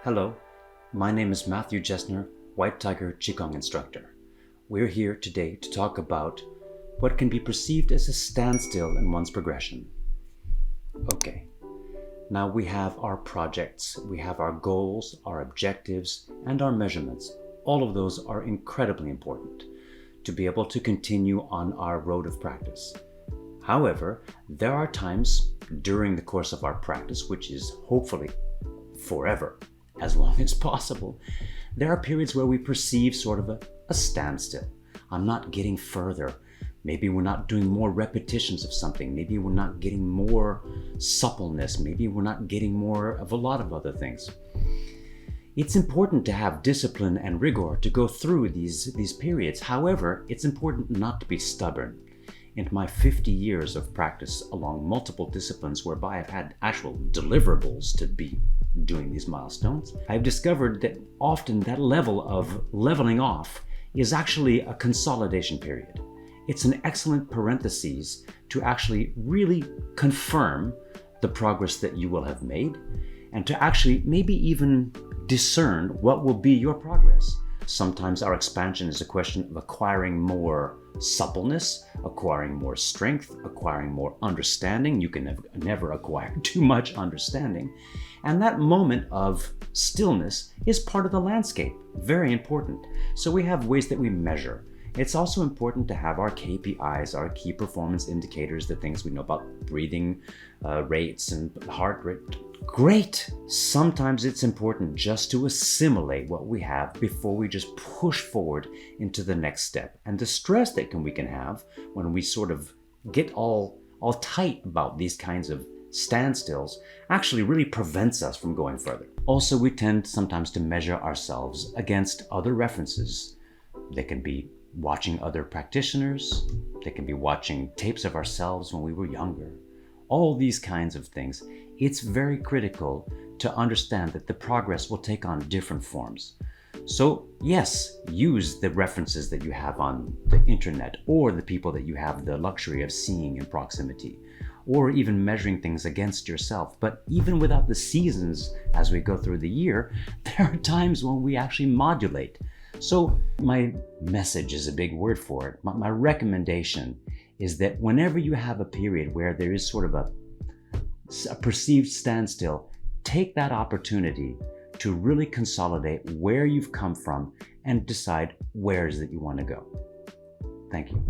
Hello, my name is Matthew Jessner, White Tiger Qigong instructor. We're here today to talk about what can be perceived as a standstill in one's progression. Okay, now we have our projects, we have our goals, our objectives, and our measurements. All of those are incredibly important to be able to continue on our road of practice. However, there are times during the course of our practice, which is hopefully forever, as long as possible, there are periods where we perceive sort of a standstill. I'm not getting further. Maybe we're not doing more repetitions of something. Maybe we're not getting more suppleness. Maybe we're not getting more of a lot of other things. It's important to have discipline and rigor to go through these periods. However, it's important not to be stubborn. In my 50 years of practice along multiple disciplines whereby I've had actual deliverables to be doing these milestones, I've discovered that often that level of leveling off is actually a consolidation period. It's an excellent parenthesis to actually really confirm the progress that you will have made and to actually maybe even discern what will be your progress. Sometimes our expansion is a question of acquiring more suppleness, acquiring more strength, acquiring more understanding. You can never acquire too much understanding. And that moment of stillness is part of the landscape, very important. So we have ways that we measure. It's also important to have our KPIs, our key performance indicators, the things we know about breathing rates and heart rate. Great! Sometimes it's important just to assimilate what we have before we just push forward into the next step. And the stress that we can have when we sort of get all tight about these kinds of standstills actually really prevents us from going further. Also, we tend sometimes to measure ourselves against other references. They can be watching other practitioners. They can be watching tapes of ourselves when we were younger. All these kinds of things. It's very critical to understand that the progress will take on different forms. So yes, use the references that you have on the internet or the people that you have the luxury of seeing in proximity, or even measuring things against yourself. But even without the seasons as we go through the year, there are times when we actually modulate. So my message is a big word for it. My recommendation is that whenever you have a period where there is sort of a perceived standstill, take that opportunity to really consolidate where you've come from and decide where is it you want to go. Thank you.